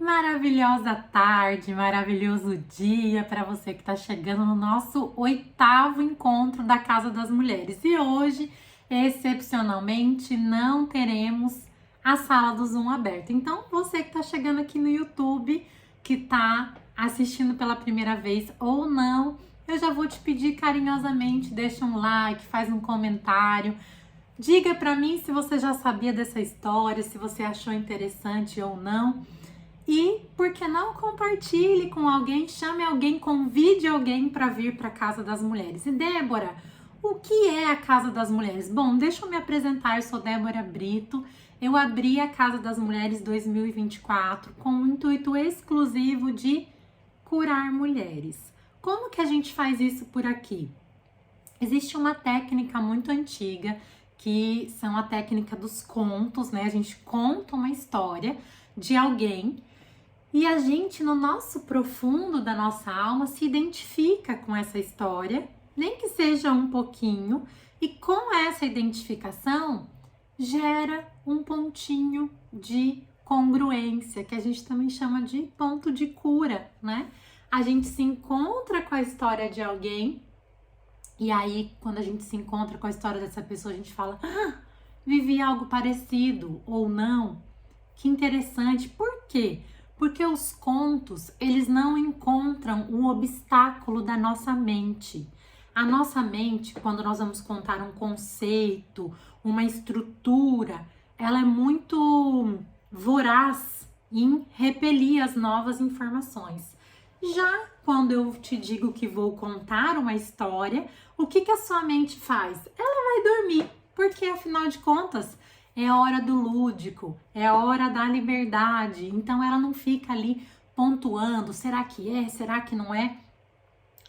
Maravilhosa tarde, maravilhoso dia para você que está chegando no nosso 8º encontro da Casa das Mulheres. E hoje, excepcionalmente, não teremos a sala do Zoom aberta. Então, você que está chegando aqui no YouTube, que está assistindo pela primeira vez ou não, eu já vou te pedir carinhosamente, deixa um like, faz um comentário. Diga para mim se você já sabia dessa história, se você achou interessante ou não. E por que não compartilhe com alguém, chame alguém, convide alguém para vir para a Casa das Mulheres. E Débora, o que é a Casa das Mulheres? Bom, deixa eu me apresentar, eu sou Débora Brito. Eu abri a Casa das Mulheres 2024 com o intuito exclusivo de curar mulheres. Como que a gente faz isso por aqui? Existe uma técnica muito antiga, que são a técnica dos contos, né? A gente conta uma história de alguém e a gente, no nosso profundo da nossa alma, se identifica com essa história, nem que seja um pouquinho, e com essa identificação gera um pontinho de congruência, que a gente também chama de ponto de cura, né? A gente se encontra com a história de alguém, e aí, quando a gente se encontra com a história dessa pessoa, a gente fala, vivi algo parecido ou não. Que interessante. Por quê? Porque os contos, eles não encontram o obstáculo da nossa mente. A nossa mente, quando nós vamos contar um conceito, uma estrutura, ela é muito voraz em repelir as novas informações. Já quando eu te digo que vou contar uma história, o que a sua mente faz? Ela vai dormir, porque afinal de contas, é a hora do lúdico, é a hora da liberdade. Então ela não fica ali pontuando, será que é, será que não é?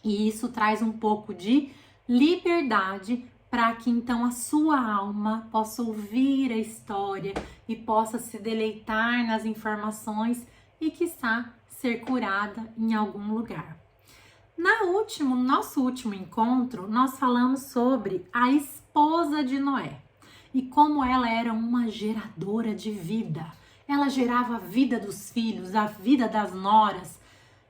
E isso traz um pouco de liberdade para que então a sua alma possa ouvir a história e possa se deleitar nas informações e quiçá ser curada em algum lugar. No nosso último encontro, nós falamos sobre a esposa de Noé e como ela era uma geradora de vida. Ela gerava a vida dos filhos, a vida das noras.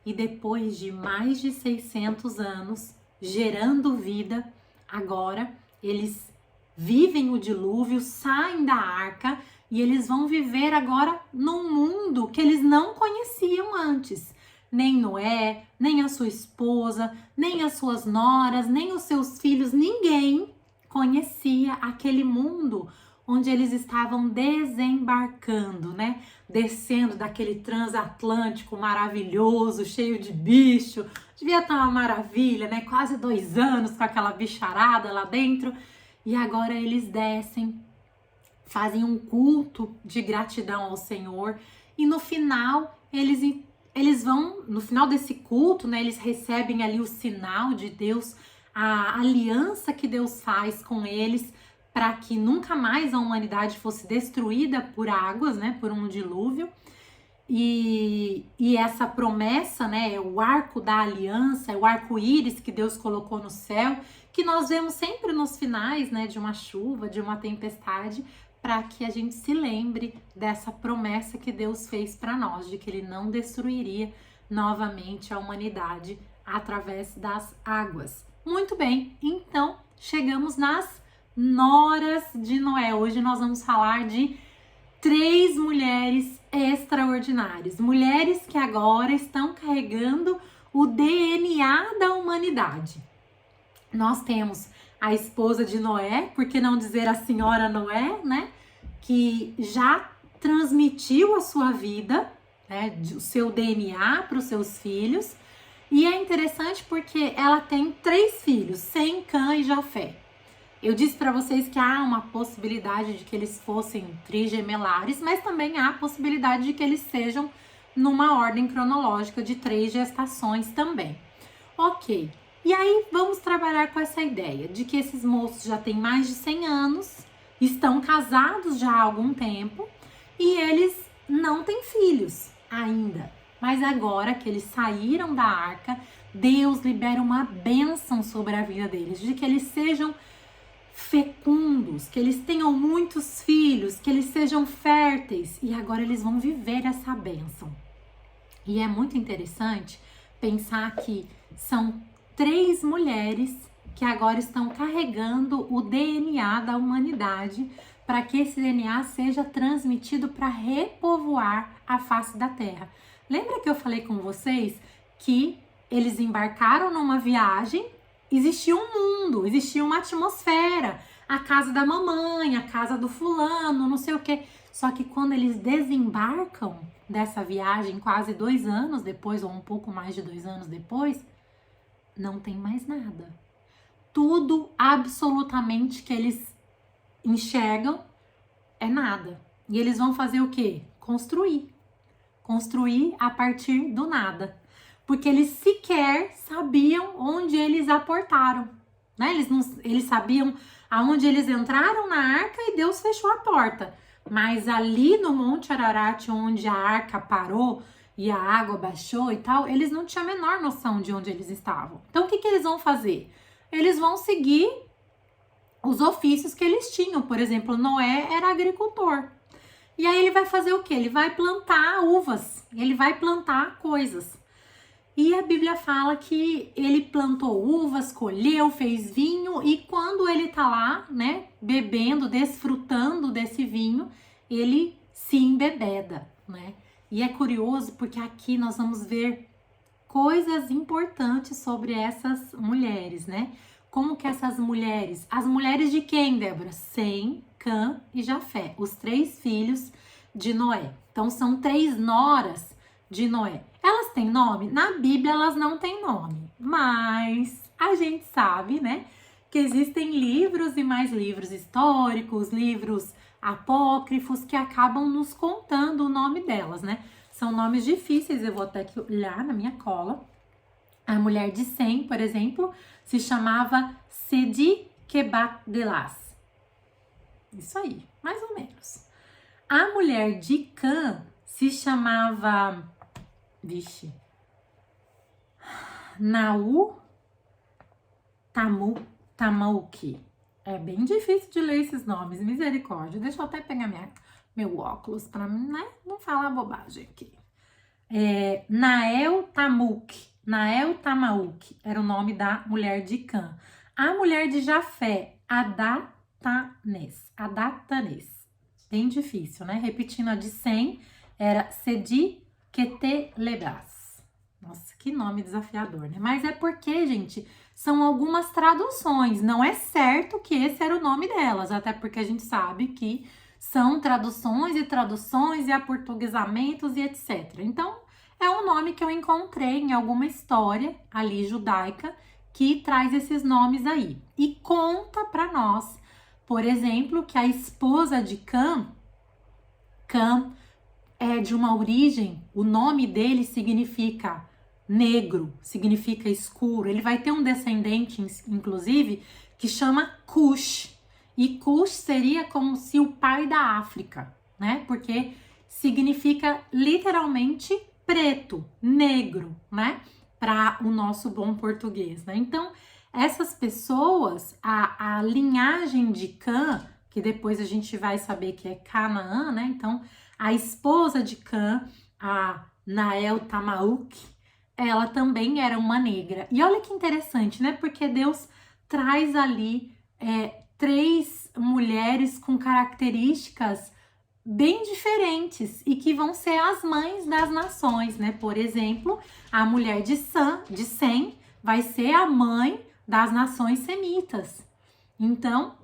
E depois de mais de 600 anos gerando vida, agora eles vivem o dilúvio, saem da arca e eles vão viver agora num mundo que eles não conheciam antes. Nem Noé, nem a sua esposa, nem as suas noras, nem os seus filhos, ninguém conhecia aquele mundo onde eles estavam desembarcando, né? Descendo daquele transatlântico maravilhoso, cheio de bicho. Devia estar uma maravilha, né? Quase 2 anos com aquela bicharada lá dentro. E agora eles descem, fazem um culto de gratidão ao Senhor. E no final, eles vão, no final desse culto, né? Eles recebem ali o sinal de Deus, a aliança que Deus faz com eles, para que nunca mais a humanidade fosse destruída por águas, né, por um dilúvio. E essa promessa, né, é o arco da aliança, é o arco-íris que Deus colocou no céu, que nós vemos sempre nos finais, né, de uma chuva, de uma tempestade, para que a gente se lembre dessa promessa que Deus fez para nós, de que Ele não destruiria novamente a humanidade através das águas. Muito bem, então chegamos nas noras de Noé. Hoje nós vamos falar de 3 mulheres extraordinárias. Mulheres que agora estão carregando o DNA da humanidade. Nós temos a esposa de Noé, por que não dizer a senhora Noé, né? Que já transmitiu a sua vida, né? O seu DNA para os seus filhos. E é interessante porque ela tem 3 filhos, Sem, Cã e Jafé. Eu disse para vocês que há uma possibilidade de que eles fossem trigemelares, mas também há a possibilidade de que eles sejam numa ordem cronológica de 3 gestações também. Ok, e aí vamos trabalhar com essa ideia de que esses moços já têm mais de 100 anos, estão casados já há algum tempo e eles não têm filhos ainda. Mas agora que eles saíram da arca, Deus libera uma bênção sobre a vida deles, de que eles sejam fecundos, que eles tenham muitos filhos, que eles sejam férteis. E agora eles vão viver essa bênção. E é muito interessante pensar que são 3 mulheres que agora estão carregando o DNA da humanidade para que esse DNA seja transmitido para repovoar a face da Terra. Lembra que eu falei com vocês que eles embarcaram numa viagem, existia um mundo, existia uma atmosfera, a casa da mamãe, a casa do fulano, não sei o quê. Só que quando eles desembarcam dessa viagem, quase 2 anos depois, ou um pouco mais de 2 anos depois, não tem mais nada. Tudo absolutamente que eles enxergam é nada. E eles vão fazer o quê? Construir. Construir a partir do nada. Porque eles sequer sabiam onde eles aportaram. Né? Eles sabiam aonde eles entraram na arca e Deus fechou a porta. Mas ali no Monte Ararat, onde a arca parou e a água baixou e tal, eles não tinham a menor noção de onde eles estavam. Então, o que eles vão fazer? Eles vão seguir os ofícios que eles tinham. Por exemplo, Noé era agricultor. E aí ele vai fazer o quê? Ele vai plantar uvas, ele vai plantar coisas. E a Bíblia fala que ele plantou uvas, colheu, fez vinho, e quando ele tá lá, né, bebendo, desfrutando desse vinho, ele se embebeda, né? E é curioso porque aqui nós vamos ver coisas importantes sobre essas mulheres, né? Como que essas mulheres, as mulheres de quem, Débora? Sem, Cã e Jafé, os 3 filhos de Noé. Então são 3 noras de Noé. Elas têm nome? Na Bíblia elas não têm nome, mas a gente sabe, né, que existem livros e mais livros históricos, livros apócrifos que acabam nos contando o nome delas, né? São nomes difíceis, eu vou até aqui olhar na minha cola. A mulher de Sem, por exemplo, se chamava Sedi Kebat Delas. Isso aí, mais ou menos. A mulher de Cã se chamava, Nau Tamauki. É bem difícil de ler esses nomes, misericórdia. Deixa eu até pegar meu óculos para não falar bobagem aqui. Nael Tamauk era o nome da mulher de Cã. A mulher de Jafé, Adatanes. Bem difícil, né? Repetindo, a de Sem era Sedi Ketelebas. Nossa, que nome desafiador, né? Mas é porque, gente, são algumas traduções. Não é certo que esse era o nome delas, até porque a gente sabe que são traduções e aportuguesamentos e etc. Então, é um nome que eu encontrei em alguma história ali judaica que traz esses nomes aí. E conta para nós, por exemplo, que a esposa de Cã é de uma origem, o nome dele significa negro, significa escuro. Ele vai ter um descendente, inclusive, que chama Cush. E Cush seria como se o pai da África, né? Porque significa literalmente preto, negro, né? Para o nosso bom português, né? Então, essas pessoas, a linhagem de Cã, que depois a gente vai saber que é Canaã, né? Então, a esposa de Cã, a Nael Tamauk, ela também era uma negra. E olha que interessante, né? Porque Deus traz ali 3 mulheres com características bem diferentes e que vão ser as mães das nações, né? Por exemplo, a mulher de Sem vai ser a mãe das nações semitas. Então,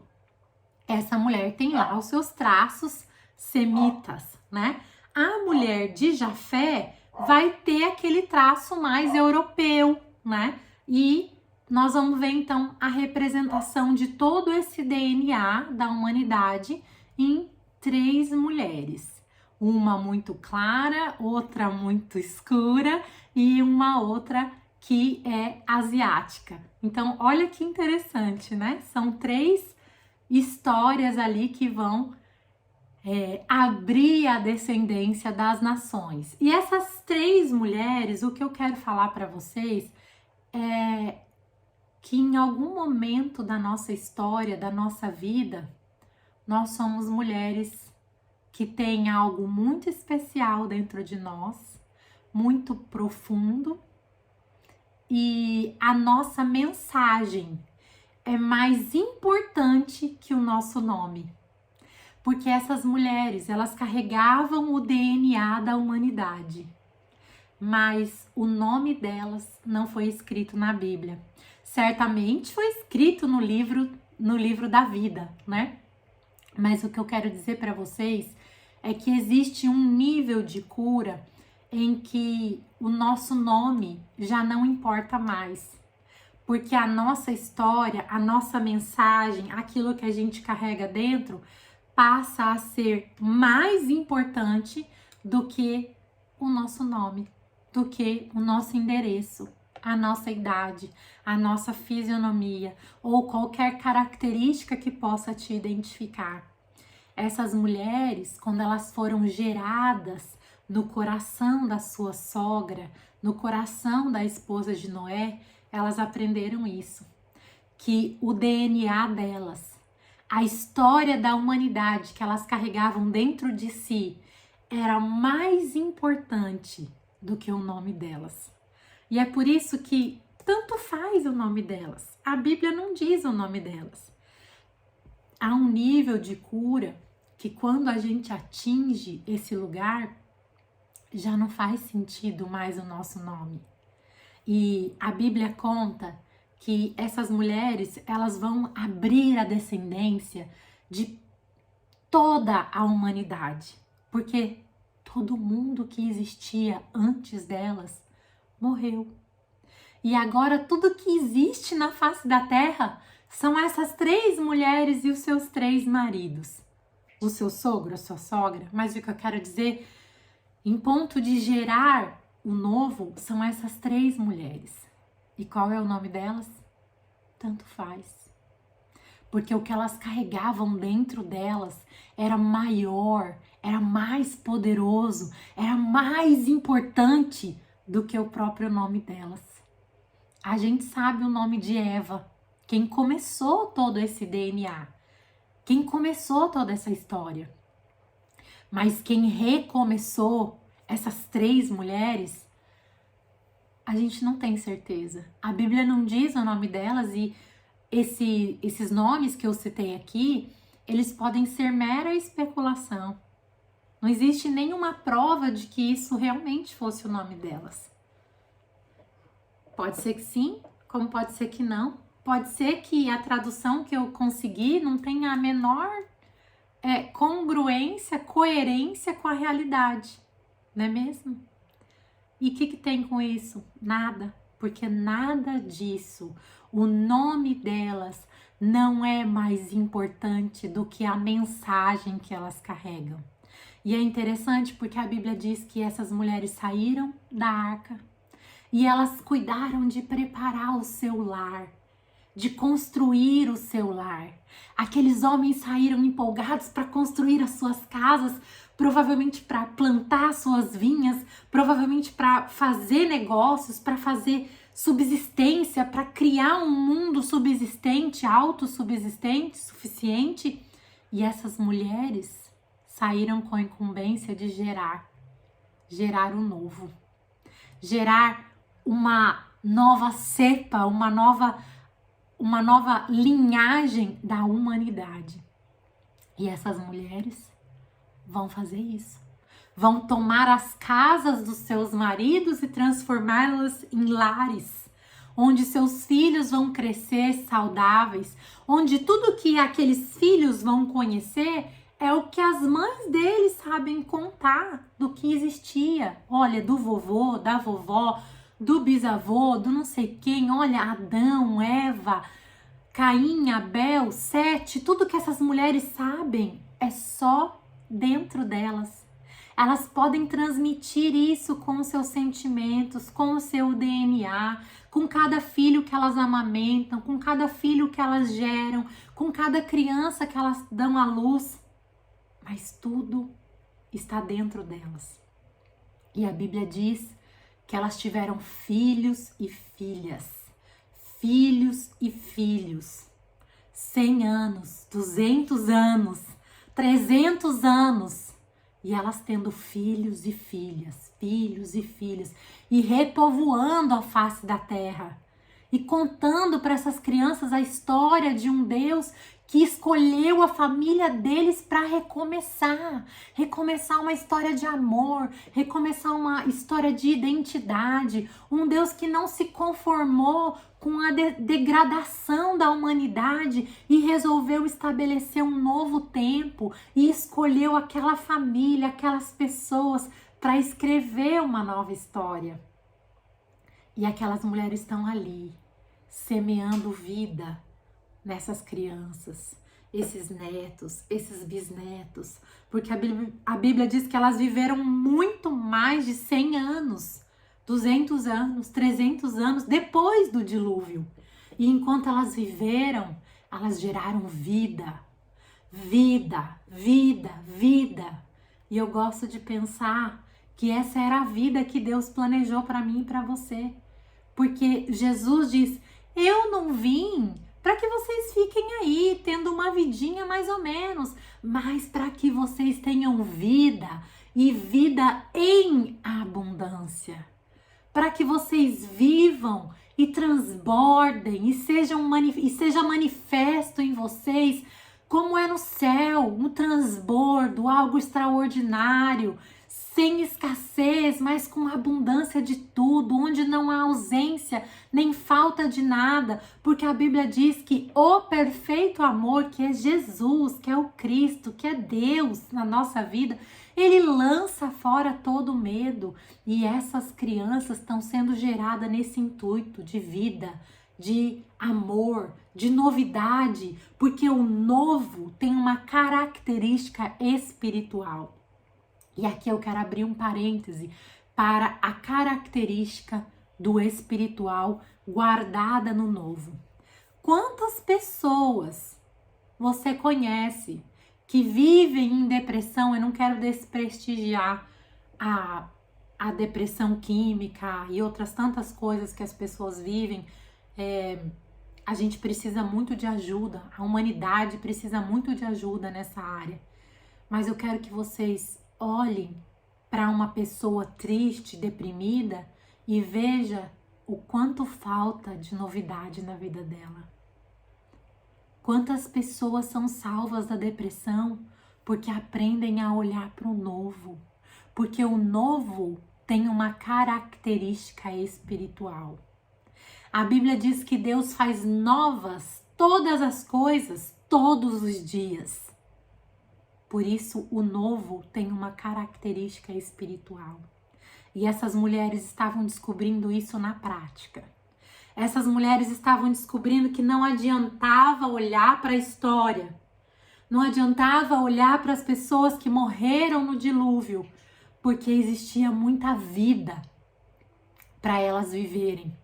essa mulher tem lá os seus traços semitas, né? A mulher de Jafé vai ter aquele traço mais europeu, né? E nós vamos ver então a representação de todo esse DNA da humanidade em 3 mulheres. Uma muito clara, outra muito escura e uma outra que é asiática. Então, olha que interessante, né? São 3 histórias ali que vão abrir a descendência das nações. E essas 3 mulheres, o que eu quero falar para vocês é que em algum momento da nossa história, da nossa vida, nós somos mulheres que têm algo muito especial dentro de nós, muito profundo e a nossa mensagem é mais importante que o nosso nome. Porque essas mulheres, elas carregavam o DNA da humanidade, mas o nome delas não foi escrito na Bíblia. Certamente foi escrito no livro da vida, né? Mas o que eu quero dizer para vocês é que existe um nível de cura em que o nosso nome já não importa mais. Porque a nossa história, a nossa mensagem, aquilo que a gente carrega dentro, passa a ser mais importante do que o nosso nome, do que o nosso endereço, a nossa idade, a nossa fisionomia ou qualquer característica que possa te identificar. Essas mulheres, quando elas foram geradas no coração da sua sogra, no coração da esposa de Noé, elas aprenderam isso, que o DNA delas, a história da humanidade que elas carregavam dentro de si, era mais importante do que o nome delas. E é por isso que tanto faz o nome delas. A Bíblia não diz o nome delas. Há um nível de cura que quando a gente atinge esse lugar, já não faz sentido mais o nosso nome. E a Bíblia conta que essas mulheres, elas vão abrir a descendência de toda a humanidade, porque todo mundo que existia antes delas morreu. E agora tudo que existe na face da terra são essas 3 mulheres e os seus 3 maridos. O seu sogro, a sua sogra. Mas o que eu quero dizer, em ponto de gerar o novo, são essas 3 mulheres. E qual é o nome delas? Tanto faz. Porque o que elas carregavam dentro delas era maior, era mais poderoso, era mais importante do que o próprio nome delas. A gente sabe o nome de Eva, quem começou todo esse DNA, quem começou toda essa história. Mas quem recomeçou essas 3 mulheres, a gente não tem certeza. A Bíblia não diz o nome delas e esses nomes que eu citei aqui, eles podem ser mera especulação. Não existe nenhuma prova de que isso realmente fosse o nome delas. Pode ser que sim, como pode ser que não. Pode ser que a tradução que eu consegui não tenha a menor congruência, coerência com a realidade, não é mesmo? E o que tem com isso? Nada, porque nada disso, o nome delas não é mais importante do que a mensagem que elas carregam. E é interessante porque a Bíblia diz que essas mulheres saíram da arca e elas cuidaram de preparar o seu lar, de construir o seu lar. Aqueles homens saíram empolgados para construir as suas casas, provavelmente para plantar suas vinhas, provavelmente para fazer negócios, para fazer subsistência, para criar um mundo subsistente, autossubsistente, suficiente. E essas mulheres saíram com a incumbência de gerar o novo, gerar uma nova cepa, uma nova linhagem da humanidade. E essas mulheres vão fazer isso. Vão tomar as casas dos seus maridos e transformá-las em lares, onde seus filhos vão crescer saudáveis, onde tudo que aqueles filhos vão conhecer é o que as mães deles sabem contar do que existia. Olha, do vovô, da vovó, do bisavô, do não sei quem, olha, Adão, Eva, Caim, Abel, Sete, tudo que essas mulheres sabem é só dentro delas. Elas podem transmitir isso com os seus sentimentos, com o seu DNA, com cada filho que elas amamentam, com cada filho que elas geram, com cada criança que elas dão à luz. Mas tudo está dentro delas. E a Bíblia diz que elas tiveram filhos e filhas. Filhos e filhos. 100 anos, 200 anos, 300 anos. E elas tendo filhos e filhas, e repovoando a face da terra. E contando para essas crianças a história de um Deus que escolheu a família deles para recomeçar. Recomeçar uma história de amor, recomeçar uma história de identidade. Um Deus que não se conformou com a degradação da humanidade e resolveu estabelecer um novo tempo e escolheu aquela família, aquelas pessoas para escrever uma nova história. E aquelas mulheres estão ali, semeando vida nessas crianças, esses netos, esses bisnetos, porque a Bíblia diz que elas viveram muito mais de 100 anos, 200 anos, 300 anos depois do dilúvio. E enquanto elas viveram, elas geraram vida, vida, vida, vida. E eu gosto de pensar que essa era a vida que Deus planejou para mim e para você. Porque Jesus diz: eu não vim para que vocês fiquem aí tendo uma vidinha mais ou menos, mas para que vocês tenham vida e vida em abundância. Para que vocês vivam e transbordem e seja manifesto em vocês como é no céu, um transbordo, algo extraordinário, sem escassez, mas com abundância de tudo, onde não há ausência nem falta de nada, porque a Bíblia diz que o perfeito amor, que é Jesus, que é o Cristo, que é Deus na nossa vida, ele lança fora todo medo. E essas crianças estão sendo geradas nesse intuito de vida, de amor, de novidade, porque o novo tem uma característica espiritual. E aqui eu quero abrir um parêntese para a característica do espiritual guardada no novo. Quantas pessoas você conhece que vivem em depressão? Eu não quero desprestigiar a depressão química e outras tantas coisas que as pessoas vivem. A gente precisa muito de ajuda, a humanidade precisa muito de ajuda nessa área. Mas eu quero que vocês olhem para uma pessoa triste, deprimida e veja o quanto falta de novidade na vida dela. Quantas pessoas são salvas da depressão porque aprendem a olhar para o novo, porque o novo tem uma característica espiritual. A Bíblia diz que Deus faz novas todas as coisas todos os dias. Por isso, o novo tem uma característica espiritual. E essas mulheres estavam descobrindo isso na prática. Essas mulheres estavam descobrindo que não adiantava olhar para a história, não adiantava olhar para as pessoas que morreram no dilúvio, porque existia muita vida para elas viverem,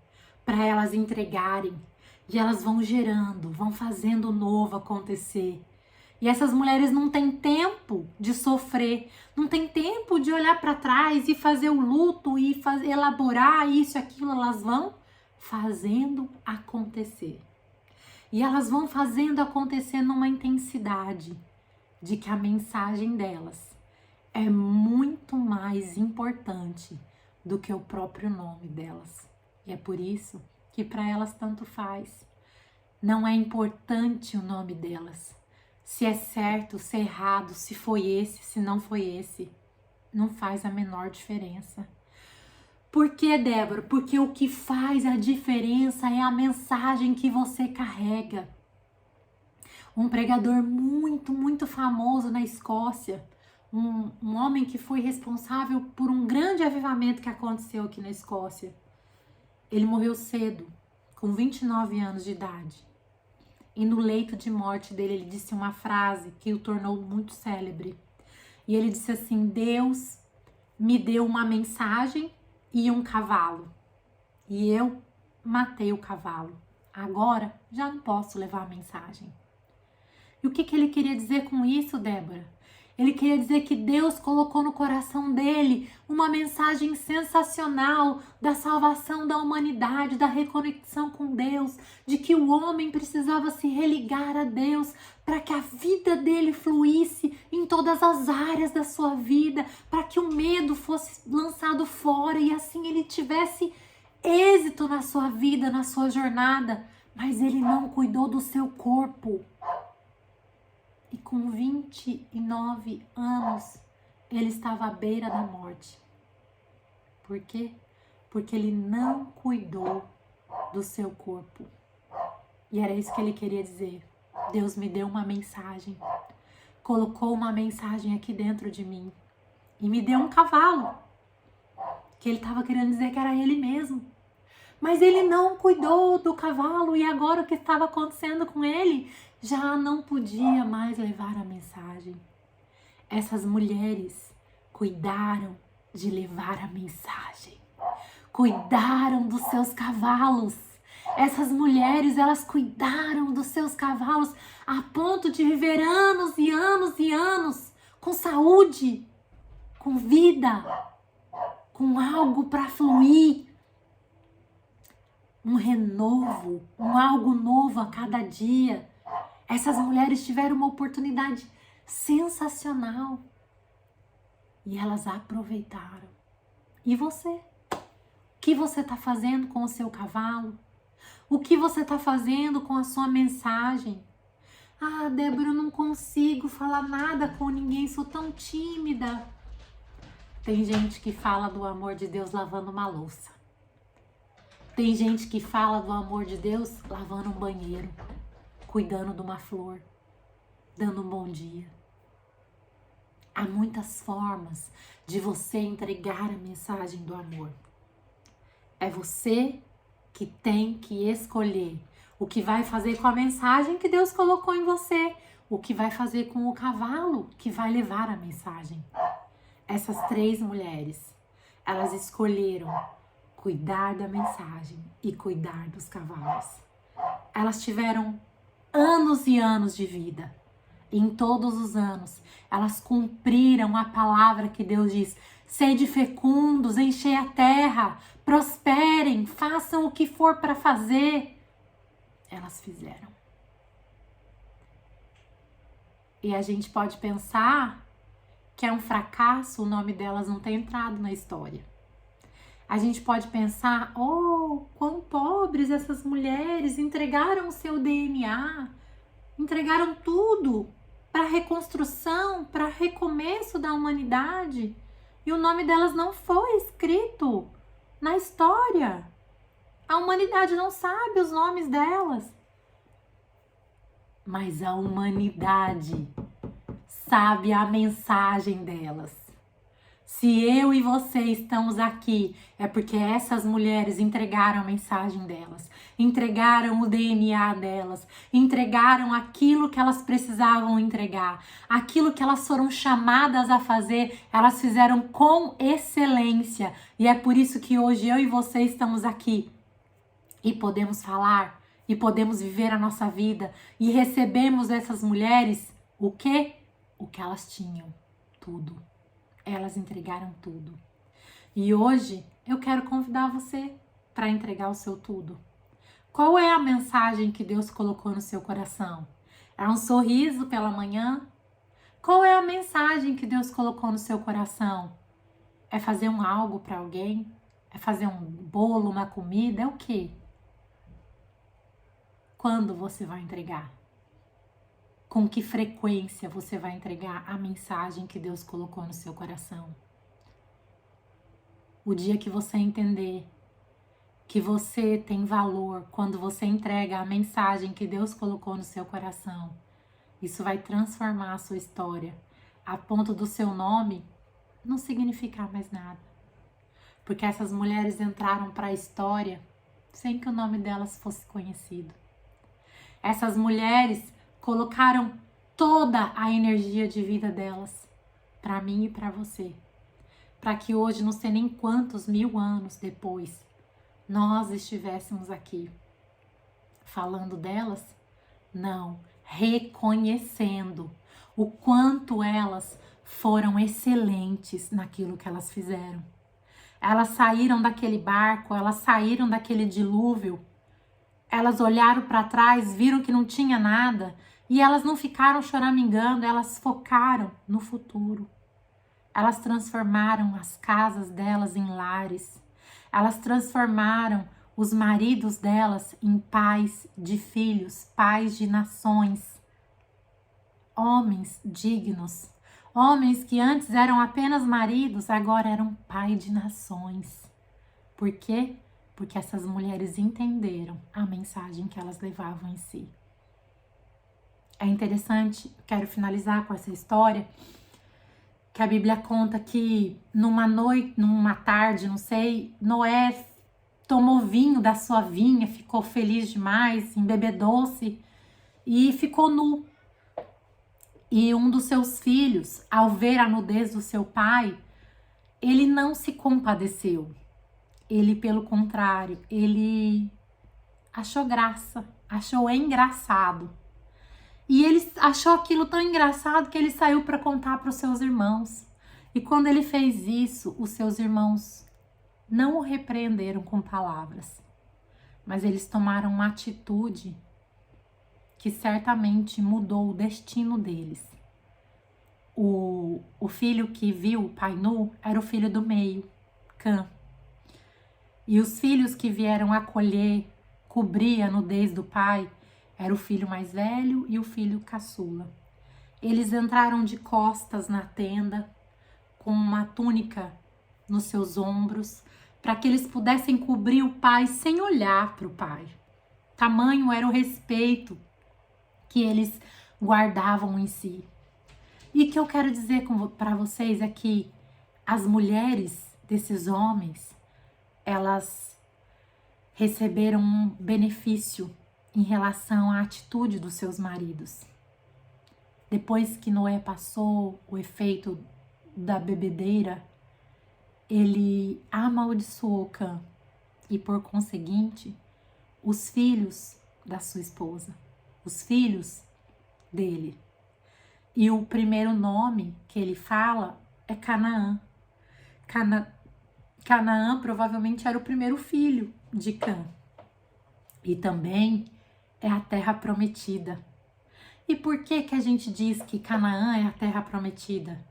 para elas entregarem. E elas vão gerando, vão fazendo o novo acontecer. E essas mulheres não têm tempo de sofrer, não têm tempo de olhar para trás e fazer o luto e elaborar isso e aquilo. Elas vão fazendo acontecer. E elas vão fazendo acontecer numa intensidade de que a mensagem delas é muito mais importante do que o próprio nome delas. E é por isso que para elas tanto faz. Não é importante o nome delas. Se é certo, se é errado, se foi esse, se não foi esse, não faz a menor diferença. Por que, Débora? Porque o que faz a diferença é a mensagem que você carrega. Um pregador muito, muito famoso na Escócia, um homem que foi responsável por um grande avivamento que aconteceu aqui na Escócia. Ele morreu cedo, com 29 anos de idade. E no leito de morte dele, ele disse uma frase que o tornou muito célebre. E ele disse assim: Deus me deu uma mensagem e um cavalo. E eu matei o cavalo. Agora já não posso levar a mensagem. E o que ele queria dizer com isso, Débora? Ele queria dizer que Deus colocou no coração dele uma mensagem sensacional da salvação da humanidade, da reconexão com Deus, de que o homem precisava se religar a Deus para que a vida dele fluísse em todas as áreas da sua vida, para que o medo fosse lançado fora e assim ele tivesse êxito na sua vida, na sua jornada. Mas ele não cuidou do seu corpo. E com 29 anos, ele estava à beira da morte. Por quê? Porque ele não cuidou do seu corpo. E era isso que ele queria dizer. Deus me deu uma mensagem. Colocou uma mensagem aqui dentro de mim. E me deu um cavalo. Que ele estava querendo dizer que era ele mesmo. Mas ele não cuidou do cavalo e agora o que estava acontecendo com ele já não podia mais levar a mensagem. Essas mulheres cuidaram de levar a mensagem. Cuidaram dos seus cavalos. Essas mulheres, elas cuidaram dos seus cavalos a ponto de viver anos e anos e anos com saúde, com vida, com algo para fluir. Um renovo, algo novo a cada dia. Essas mulheres tiveram uma oportunidade sensacional e elas aproveitaram. E você? O que você está fazendo com o seu cavalo? O que você está fazendo com a sua mensagem? Ah, Débora, eu não consigo falar nada com ninguém, sou tão tímida. Tem gente que fala do amor de Deus lavando uma louça. Tem gente que fala do amor de Deus lavando um banheiro, cuidando de uma flor, dando um bom dia. Há muitas formas de você entregar a mensagem do amor. É você que tem que escolher o que vai fazer com a mensagem que Deus colocou em você, o que vai fazer com o cavalo que vai levar a mensagem. Essas 3 mulheres, elas escolheram cuidar da mensagem e cuidar dos cavalos. Elas tiveram anos e anos de vida. E em todos os anos, elas cumpriram a palavra que Deus diz: sede fecundos, enchei a terra, prosperem, façam o que for para fazer. Elas fizeram. E a gente pode pensar que é um fracasso o nome delas não ter entrado na história. A gente pode pensar, oh, quão pobres essas mulheres entregaram o seu DNA, entregaram tudo para a reconstrução, para o recomeço da humanidade. E o nome delas não foi escrito na história. A humanidade não sabe os nomes delas. Mas a humanidade sabe a mensagem delas. Se eu e você estamos aqui, é porque essas mulheres entregaram a mensagem delas, entregaram o DNA delas, entregaram aquilo que elas precisavam entregar, aquilo que elas foram chamadas a fazer, elas fizeram com excelência. E é por isso que hoje eu e você estamos aqui e podemos falar, e podemos viver a nossa vida, e recebemos dessas mulheres o quê? O que elas tinham, tudo. Elas entregaram tudo. E hoje eu quero convidar você para entregar o seu tudo. Qual é a mensagem que Deus colocou no seu coração? É um sorriso pela manhã? Qual é a mensagem que Deus colocou no seu coração? É fazer algo para alguém? É fazer um bolo, uma comida? É o quê? Quando você vai entregar? Com que frequência você vai entregar a mensagem que Deus colocou no seu coração? O dia que você entender que você tem valor quando você entrega a mensagem que Deus colocou no seu coração, isso vai transformar a sua história a ponto do seu nome não significar mais nada. Porque essas mulheres entraram para a história sem que o nome delas fosse conhecido. Essas mulheres colocaram toda a energia de vida delas para mim e para você, para que hoje, não sei nem quantos 1000 anos depois, nós estivéssemos aqui falando delas, não, reconhecendo o quanto elas foram excelentes naquilo que elas fizeram. Elas saíram daquele barco, elas saíram daquele dilúvio, elas olharam para trás, viram que não tinha nada e elas não ficaram choramingando, elas focaram no futuro. Elas transformaram as casas delas em lares, elas transformaram os maridos delas em pais de filhos, pais de nações, homens dignos. Homens que antes eram apenas maridos, agora eram pai de nações. Por quê? Porque essas mulheres entenderam a mensagem que elas levavam em si. É interessante, quero finalizar com essa história, que a Bíblia conta que numa noite, numa tarde, não sei, Noé tomou vinho da sua vinha, ficou feliz demais, embebedou-se e ficou nu. E um dos seus filhos, ao ver a nudez do seu pai, ele não se compadeceu. Ele, pelo contrário, ele achou graça, achou engraçado. E ele achou aquilo tão engraçado que ele saiu para contar para os seus irmãos. E quando ele fez isso, os seus irmãos não o repreenderam com palavras, mas eles tomaram uma atitude que certamente mudou o destino deles. O filho que viu o pai nu era o filho do meio, Cã. E os filhos que vieram acolher, cobrir a nudez do pai, era o filho mais velho e o filho caçula. Eles entraram de costas na tenda, com uma túnica nos seus ombros, para que eles pudessem cobrir o pai sem olhar para o pai. Tamanho era o respeito que eles guardavam em si. E o que eu quero dizer para vocês é que as mulheres desses homens, elas receberam um benefício em relação à atitude dos seus maridos. Depois que Noé passou o efeito da bebedeira, ele amaldiçoou Cã e, por conseguinte, os filhos da sua esposa, os filhos dele. E o primeiro nome que ele fala é Canaã. Canaã provavelmente era o primeiro filho de Cã. E também é a terra prometida. E por que que a gente diz que Canaã é a terra prometida?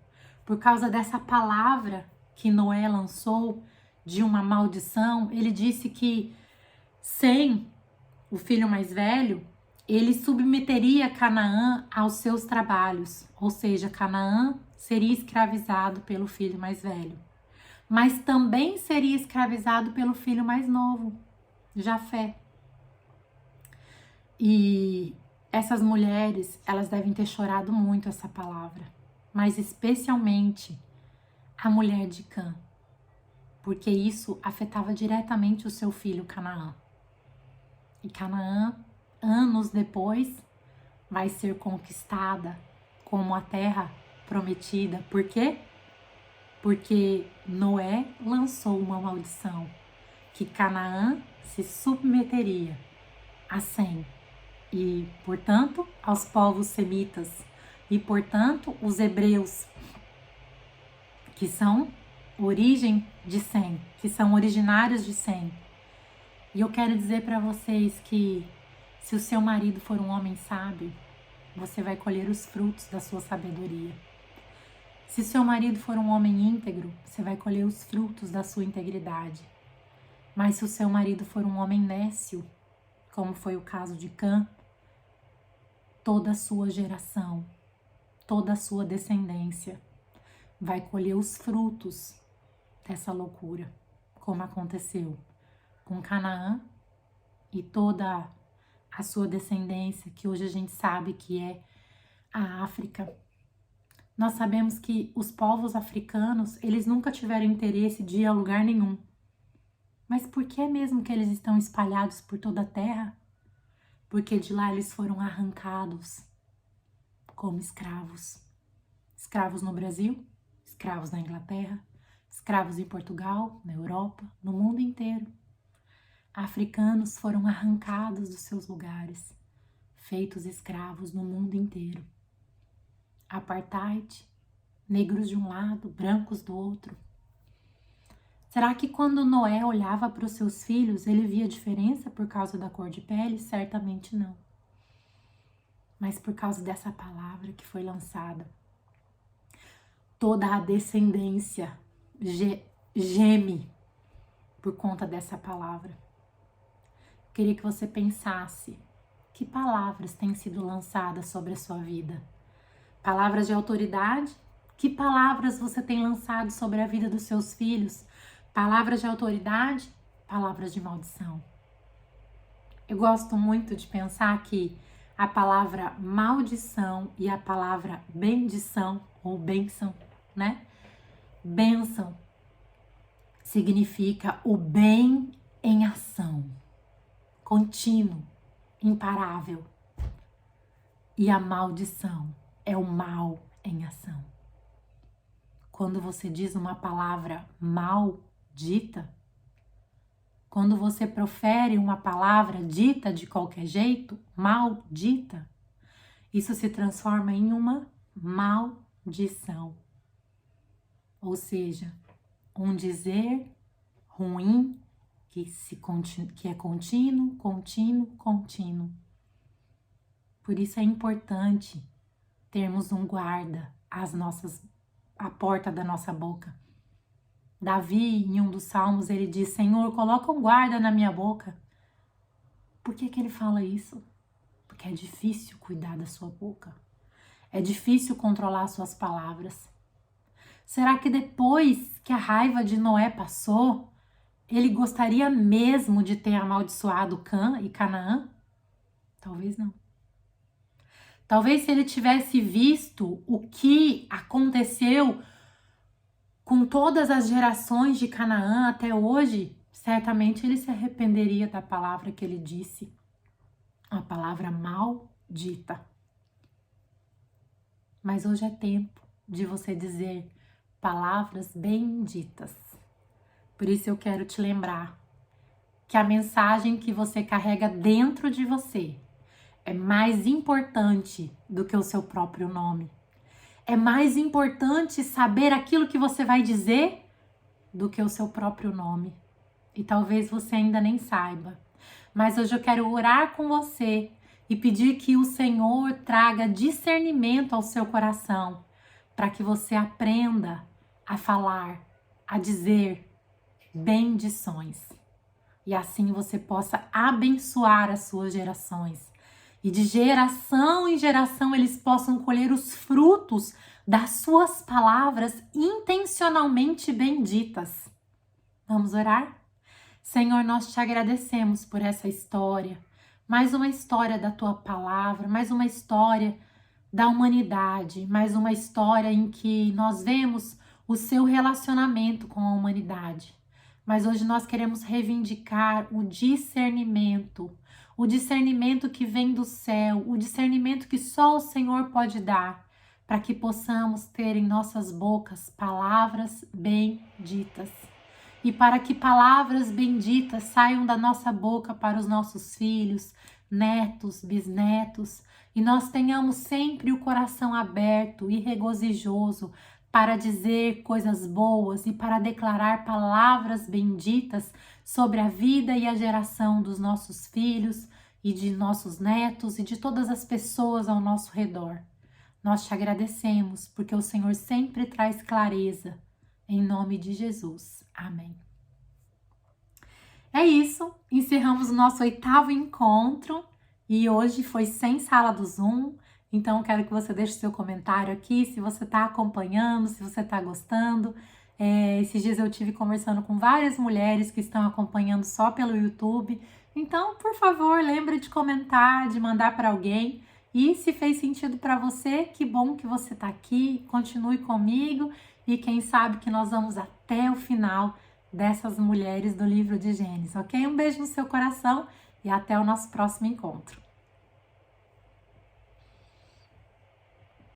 Por causa dessa palavra que Noé lançou de uma maldição. Ele disse que Sem, o filho mais velho, ele submeteria Canaã aos seus trabalhos, ou seja, Canaã seria escravizado pelo filho mais velho, mas também seria escravizado pelo filho mais novo, Jafé. E essas mulheres, elas devem ter chorado muito essa palavra, mas especialmente a mulher de Cã, porque isso afetava diretamente o seu filho Canaã. E Canaã, anos depois, vai ser conquistada como a terra prometida. Por quê? Porque Noé lançou uma maldição, que Canaã se submeteria a Sem e, portanto, aos povos semitas e, portanto, os hebreus, que são origem de Sem, que são originários de Sem. E eu quero dizer para vocês que se o seu marido for um homem sábio, você vai colher os frutos da sua sabedoria. Se o seu marido for um homem íntegro, você vai colher os frutos da sua integridade. Mas se o seu marido for um homem nécio, como foi o caso de Cã, toda a sua geração, toda a sua descendência vai colher os frutos dessa loucura, como aconteceu com Canaã e toda a sua descendência, que hoje a gente sabe que é a África. Nós sabemos que os povos africanos, eles nunca tiveram interesse de ir a lugar nenhum. Mas por que mesmo que eles estão espalhados por toda a terra? Porque de lá eles foram arrancados como escravos. Escravos no Brasil, escravos na Inglaterra, escravos em Portugal, na Europa, no mundo inteiro. Africanos foram arrancados dos seus lugares, feitos escravos no mundo inteiro. Apartheid negros de um lado, brancos do outro? Será que quando Noé olhava para os seus filhos, ele via diferença por causa da cor de pele? Certamente não. Mas por causa dessa palavra que foi lançada, toda a descendência geme por conta dessa palavra. Eu queria que você pensasse, que palavras têm sido lançadas sobre a sua vida? Palavras de autoridade? Que palavras você tem lançado sobre a vida dos seus filhos? Palavras de autoridade? Palavras de maldição? Eu gosto muito de pensar que a palavra maldição e a palavra bendição ou bênção, né? Bênção significa o bem em ação, contínuo, imparável. E a maldição é o mal em ação. Quando você diz uma palavra maldita, quando você profere uma palavra dita de qualquer jeito, maldita, isso se transforma em uma maldição. Ou seja, um dizer ruim que é contínuo, contínuo, contínuo. Por isso é importante termos um guarda à porta da nossa boca. Davi, em um dos salmos, ele diz: Senhor, coloca um guarda na minha boca. Por que ele fala isso? Porque é difícil cuidar da sua boca. É difícil controlar suas palavras. Será que depois que a raiva de Noé passou, ele gostaria mesmo de ter amaldiçoado Cã e Canaã? Talvez não. Talvez se ele tivesse visto o que aconteceu com todas as gerações de Canaã até hoje, certamente ele se arrependeria da palavra que ele disse, a palavra maldita. Mas hoje é tempo de você dizer palavras benditas. Por isso eu quero te lembrar que a mensagem que você carrega dentro de você é mais importante do que o seu próprio nome. É mais importante saber aquilo que você vai dizer do que o seu próprio nome. E talvez você ainda nem saiba. Mas hoje eu quero orar com você e pedir que o Senhor traga discernimento ao seu coração, para que você aprenda a falar, a dizer bendições. E assim você possa abençoar as suas gerações. E de geração em geração eles possam colher os frutos das suas palavras intencionalmente benditas. Vamos orar? Senhor, nós te agradecemos por essa história. Mais uma história da tua palavra, mais uma história da humanidade, mais uma história em que nós vemos o seu relacionamento com a humanidade. Mas hoje nós queremos reivindicar o discernimento que vem do céu, o discernimento que só o Senhor pode dar, para que possamos ter em nossas bocas palavras benditas. E para que palavras benditas saiam da nossa boca para os nossos filhos, netos, bisnetos, e nós tenhamos sempre o coração aberto e regozijoso para dizer coisas boas e para declarar palavras benditas sobre a vida e a geração dos nossos filhos e de nossos netos e de todas as pessoas ao nosso redor. Nós te agradecemos porque o Senhor sempre traz clareza. Em nome de Jesus. Amém. É isso. Encerramos o nosso 8º encontro e hoje foi sem sala do Zoom. Então, eu quero que você deixe seu comentário aqui, se você está acompanhando, se você está gostando. Esses dias eu tive conversando com várias mulheres que estão acompanhando só pelo YouTube. Então, por favor, lembre de comentar, de mandar para alguém. E se fez sentido para você, que bom que você está aqui. Continue comigo e quem sabe que nós vamos até o final dessas mulheres do livro de Gênesis, ok? Um beijo no seu coração e até o nosso próximo encontro.